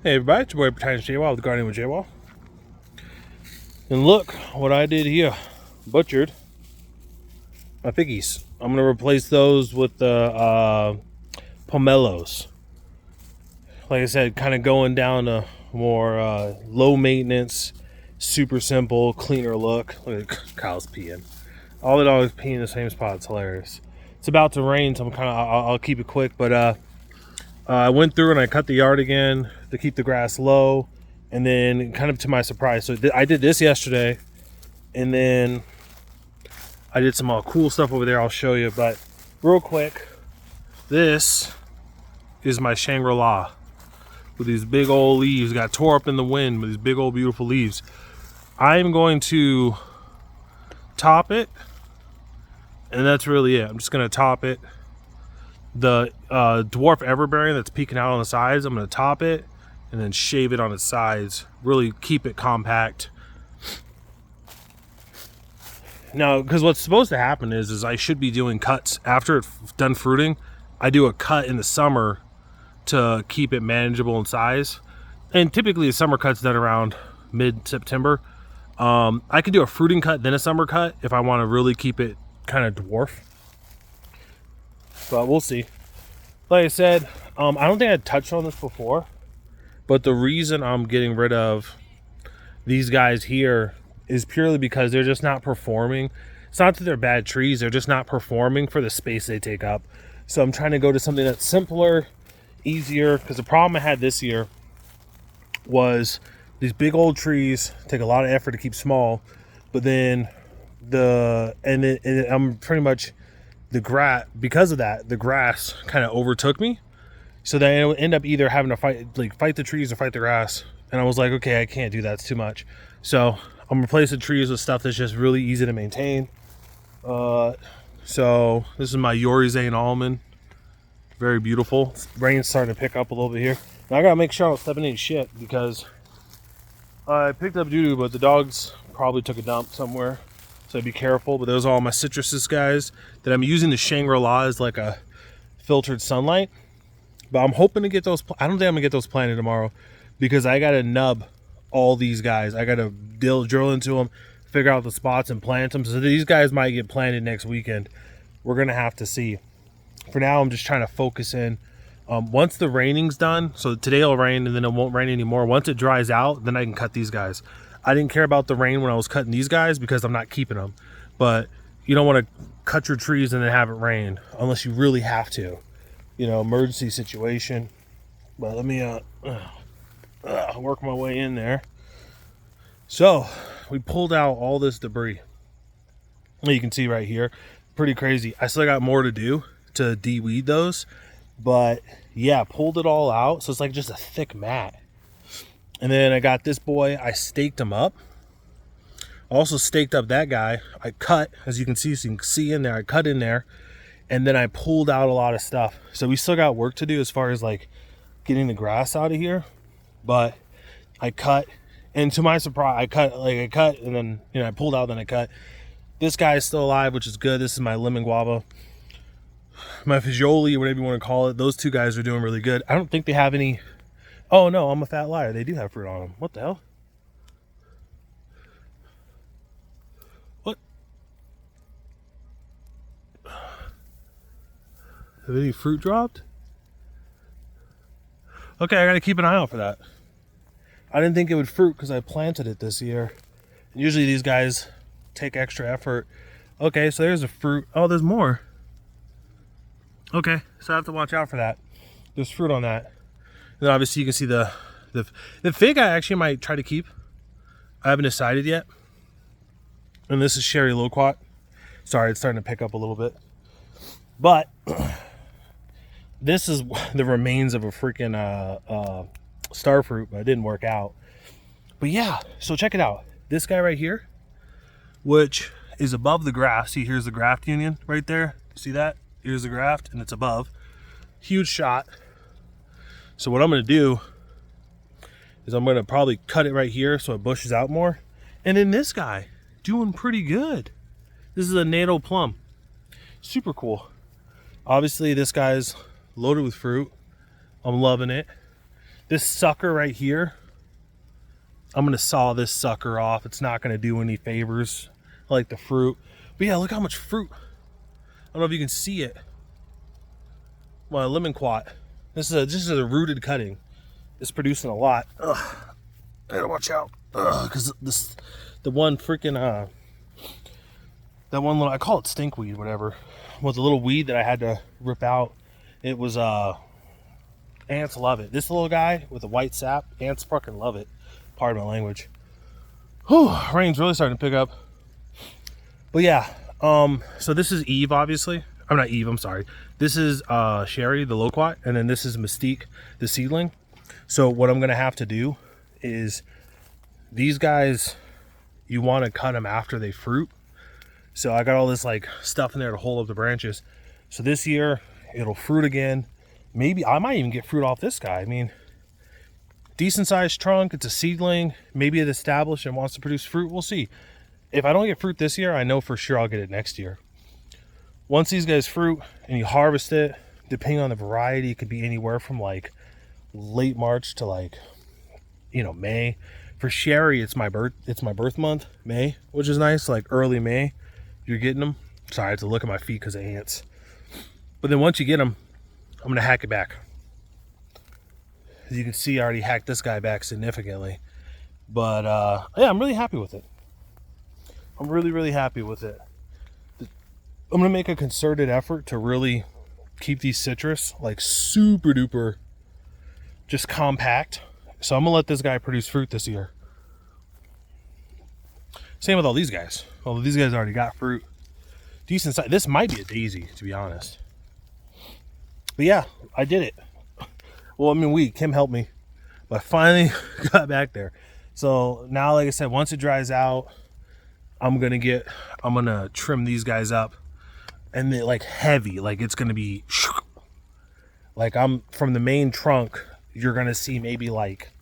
Hey everybody, it's your boy Protections JWall with the Guardian with JWall. And look what I did here. Butchered my piggies. I'm gonna replace those with the pomelos. Like I said, kind of going down a more low maintenance, super simple, cleaner look. Look at Kyle's peeing. All the dogs peeing in the same spot. It's hilarious. It's about to rain, so I'll keep it quick. But I went through and I cut the yard again to keep the grass low. And then, kind of to my surprise, so I did this yesterday, and then I did some cool stuff over there. I'll show you, but real quick, this is my Shangri-La with these big old leaves. Got tore up in the wind with these big old beautiful leaves. I am going to top it, and that's really it. I'm just going to top it. The dwarf everbearing that's peeking out on the sides, I'm going to top it and then shave it on its sides. Really keep it compact. Now, because what's supposed to happen is I should be doing cuts after it's done fruiting. I do a cut in the summer to keep it manageable in size. And typically a summer cut's done around mid-September. I can do a fruiting cut, then a summer cut if I want to really keep it kind of dwarf. But we'll see. Like I said, I don't think I touched on this before, but the reason I'm getting rid of these guys here is purely because they're just not performing. It's not that they're bad trees, they're just not performing for the space they take up. So I'm trying to go to something that's simpler, easier, because the problem I had this year was these big old trees take a lot of effort to keep small, but then I'm pretty much because of that, the grass kind of overtook me. So then I would end up either having to fight the trees or fight the grass. And I was like, okay, I can't do that. It's too much. So I'm replacing trees with stuff that's just really easy to maintain. So this is my Yorizane almond. Very beautiful. Rain's starting to pick up a little bit here. Now I gotta make sure I don't step in any shit because I picked up doo-doo, but the dogs probably took a dump somewhere. So be careful. But those are all my citruses, guys, that I'm using the Shangri-La as like a filtered sunlight. But I'm hoping to get those. I don't think I'm gonna get those planted tomorrow because I gotta nub all these guys. I gotta drill into them, figure out the spots and plant them. So these guys might get planted next weekend. We're gonna have to see. For now, I'm just trying to focus in. Once the raining's done, so today it'll rain and then it won't rain anymore. Once it dries out, then I can cut these guys. I didn't care about the rain when I was cutting these guys because I'm not keeping them. But you don't want to cut your trees and then have it rain unless you really have to. You know, emergency situation. But let me work my way in there. So we pulled out all this debris. You can see right here, pretty crazy. I still got more to do to de-weed those, but yeah, pulled it all out. So it's like just a thick mat. And then I got this boy, I staked him up. Also staked up that guy. I cut, as you can see in there, I cut in there. And then I pulled out a lot of stuff. So we still got work to do as far as like getting the grass out of here. But I cut, and to my surprise, I cut, and then, I pulled out, then I cut. This guy is still alive, which is good. This is my lemon guava. My fagioli, or whatever you want to call it. Those two guys are doing really good. I don't think they have any. Oh no, I'm a fat liar. They do have fruit on them. What the hell? What? Have any fruit dropped? Okay, I gotta keep an eye out for that. I didn't think it would fruit because I planted it this year. Usually these guys take extra effort. Okay, so there's a fruit. Oh, there's more. Okay, so I have to watch out for that. There's fruit on that. And then obviously you can see the fig I actually might try to keep. I haven't decided yet. And this is Sherry Loquat. Sorry, it's starting to pick up a little bit. But this is the remains of a freaking star fruit, but it didn't work out. But yeah, so check it out. This guy right here, which is above the graft. See, here's the graft union right there. See that? Here's the graft, and it's above. Huge shot. So what I'm going to do is I'm going to probably cut it right here so it bushes out more. And then this guy, doing pretty good. This is a NATO plum. Super cool. Obviously, this guy's loaded with fruit. I'm loving it. This sucker right here, I'm gonna saw this sucker off. It's not gonna do any favors. I like the fruit. But yeah, look how much fruit. I don't know if you can see it. My lemon quat. This is a rooted cutting. It's producing a lot. Ugh. I gotta watch out. Cause the one freaking that one little, I call it stinkweed, whatever, was a little weed that I had to rip out. It was ants love it. This little guy with the white sap, ants fucking love it. Pardon my language. Whew, rain's really starting to pick up. But yeah, so this is Eve, obviously. I'm not Eve, I'm sorry. This is Sherry, the loquat, and then this is Mystique, the seedling. So what I'm gonna have to do is, these guys, you want to cut them after they fruit. So I got all this like stuff in there to hold up the branches. So this year it'll fruit again. Maybe I might even get fruit off this guy. I mean, decent sized trunk. It's a seedling. Maybe it established and wants to produce fruit. We'll see. If I don't get fruit this year, I know for sure I'll get it next year. Once these guys fruit and you harvest it, depending on the variety, it could be anywhere from like late March to like, you know, May. For Sherry, it's my birth month, May, which is nice. Like early May, you're getting them. Sorry, I have to look at my feet because of ants. But then once you get them, I'm gonna hack it back. As you can see, I already hacked this guy back significantly. But yeah, I'm really happy with it. I'm really happy with it. I'm gonna make a concerted effort to really keep these citrus like super duper just compact. So I'm gonna let this guy produce fruit this year. Same with all these guys. Although these guys already got fruit. Decent size. This might be a daisy, to be honest. But yeah, I did it. Well, I mean, Kim helped me, but I finally got back there. So now, like I said, once it dries out, I'm gonna trim these guys up, and they're like heavy. Like it's gonna be like, I'm from the main trunk. You're gonna see maybe like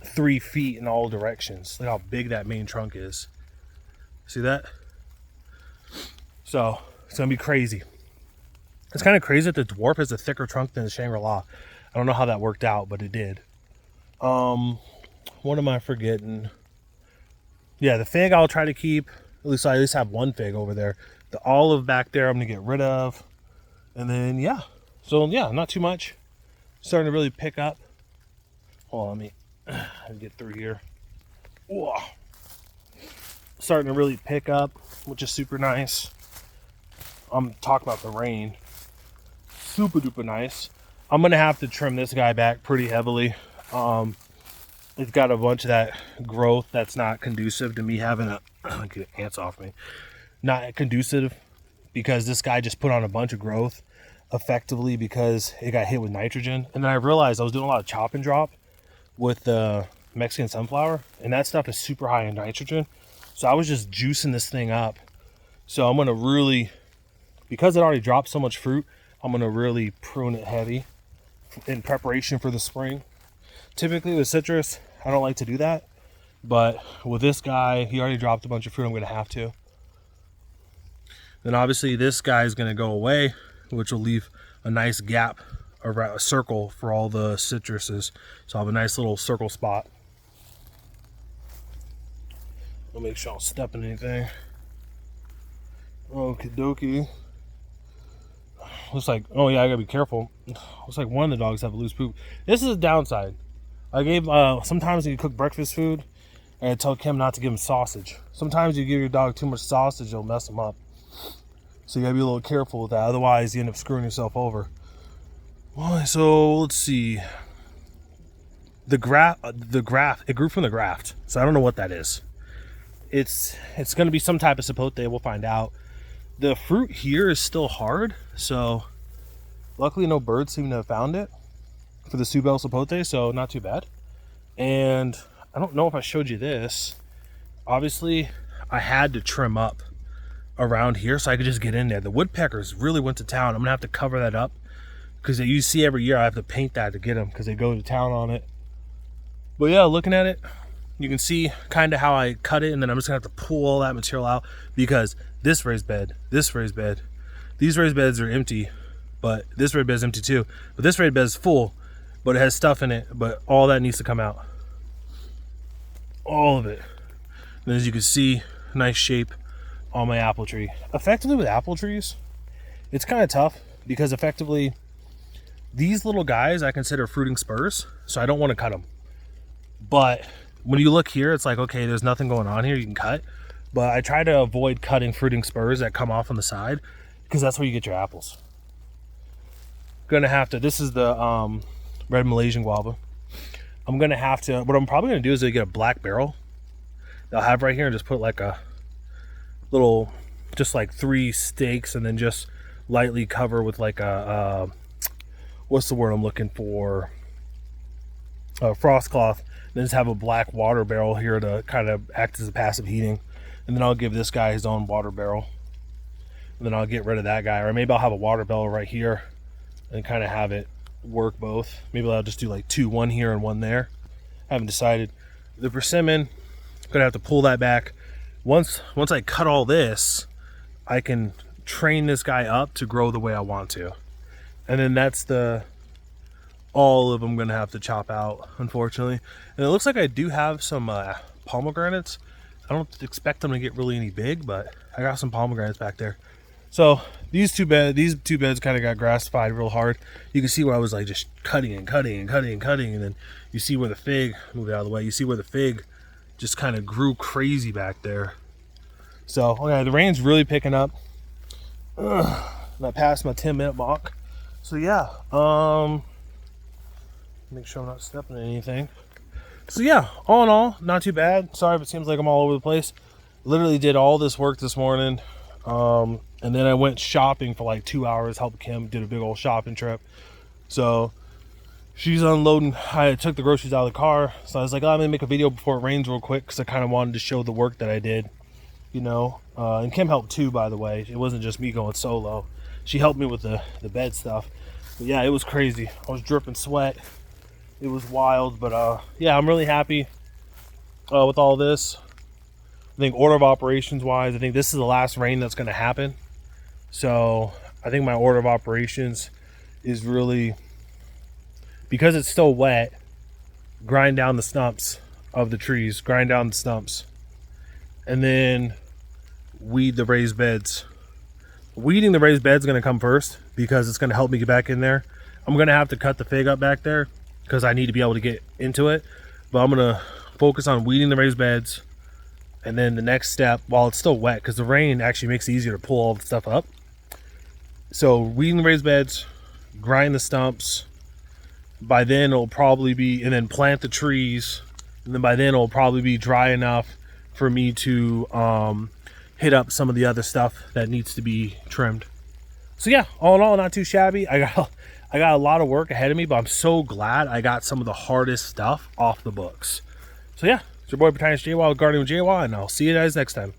3 feet in all directions. Look how big that main trunk is. See that? So it's gonna be crazy. It's kind of crazy that the dwarf has a thicker trunk than the Shangri-La. I don't know how that worked out, but it did. What am I forgetting? Yeah, the fig I'll try to keep. I at least have one fig over there. The olive back there I'm gonna get rid of. And then yeah. So yeah, not too much. Starting to really pick up. Hold on, let me get through here. Whoa. Starting to really pick up, which is super nice. I'm talking about the rain. Super duper nice. I'm gonna have to trim this guy back pretty heavily. It's got a bunch of that growth that's not conducive to me having a get ants off me. Not conducive, because this guy just put on a bunch of growth effectively because it got hit with nitrogen. And then I realized I was doing a lot of chop and drop with the Mexican sunflower, and that stuff is super high in nitrogen. So I was just juicing this thing up. So I'm gonna really, because it already dropped so much fruit, I'm gonna really prune it heavy in preparation for the spring. Typically with citrus, I don't like to do that, but with this guy, he already dropped a bunch of fruit. I'm gonna have to. Then obviously this guy is gonna go away, which will leave a nice gap around a circle for all the citruses. So I'll have a nice little circle spot. I'll make sure I don't step in anything. Okie dokie. Looks like, oh yeah, I gotta be careful. Looks like one of the dogs have a loose poop. This is a downside. I gave, sometimes you cook breakfast food, and I tell Kim not to give him sausage. Sometimes you give your dog too much sausage, it'll mess him up. So you gotta be a little careful with that, otherwise you end up screwing yourself over. Well, so let's see. The graft, it grew from the graft. So I don't know what that is. It's gonna be some type of sapote, we'll find out. The fruit here is still hard, so luckily no birds seem to have found it for the Subel sapote, so not too bad. And I don't know if I showed you this. Obviously, I had to trim up around here so I could just get in there. The woodpeckers really went to town. I'm gonna have to cover that up because you see every year I have to paint that to get them because they go to town on it. But yeah, looking at it, you can see kind of how I cut it, and then I'm just gonna have to pull all that material out because this raised bed, these raised beds are empty, but this raised bed is empty too. But this raised bed is full, but it has stuff in it, but all that needs to come out. All of it. And as you can see, nice shape on my apple tree. Effectively with apple trees, it's kind of tough because effectively these little guys I consider fruiting spurs, so I don't want to cut them. But when you look here, it's like, okay, there's nothing going on here, you can cut. But I try to avoid cutting fruiting spurs that come off on the side because that's where you get your apples. Gonna have to, this is the red Malaysian guava. I'm gonna have to, what I'm probably gonna do is get a black barrel that I'll have right here and just put like a little, just like 3 stakes, and then just lightly cover with like a what's the word I'm looking for, frost cloth. Then just have a black water barrel here to kind of act as a passive heating, and then I'll give this guy his own water barrel, and then I'll get rid of that guy, or maybe I'll have a water barrel right here and kind of have it work both. Maybe I'll just do like 2, 1 here and 1 there. I haven't decided. The persimmon, gonna have to pull that back. Once I cut all this, I can train this guy up to grow the way I want to, and then that's all of them gonna have to chop out, unfortunately. And it looks like I do have some pomegranates. I don't expect them to get really any big, but I got some pomegranates back there. So these two beds kind of got grassified real hard. You can see where I was like just cutting and cutting and cutting and cutting, and then you see where the fig, move it out of the way, you see where the fig just kind of grew crazy back there. So okay, the rain's really picking up. And I passed my 10-minute walk. So yeah, make sure I'm not stepping in anything. So yeah, all in all, not too bad. Sorry if it seems like I'm all over the place. Literally did all this work this morning, and then I went shopping for like 2 hours, helped Kim, did a big old shopping trip. So she's unloading. I took the groceries out of the car, so I was like, oh, I'm gonna make a video before it rains real quick, because I kind of wanted to show the work that I did, you know. And Kim helped too, by the way. It wasn't just me going solo. She helped me with the bed stuff. But yeah, it was crazy. I was dripping sweat. It was wild, but yeah, I'm really happy with all this. I think order of operations wise, I think this is the last rain that's going to happen. So I think my order of operations is really, because it's still wet, grind down the stumps of the trees, grind down the stumps, and then weed the raised beds. Weeding the raised beds is going to come first because it's going to help me get back in there. I'm going to have to cut the fig up back there because I need to be able to get into it, but I'm going to focus on weeding the raised beds. And then the next step, while it's still wet, because the rain actually makes it easier to pull all the stuff up. So weeding the raised beds, grind the stumps. By then it'll probably be, and then plant the trees. And then by then it'll probably be dry enough for me to hit up some of the other stuff that needs to be trimmed. So yeah, all in all, not too shabby. I got a lot of work ahead of me, but I'm so glad I got some of the hardest stuff off the books. So yeah, it's your boy Botanist JWoww with Gardening with JWoww, and I'll see you guys next time.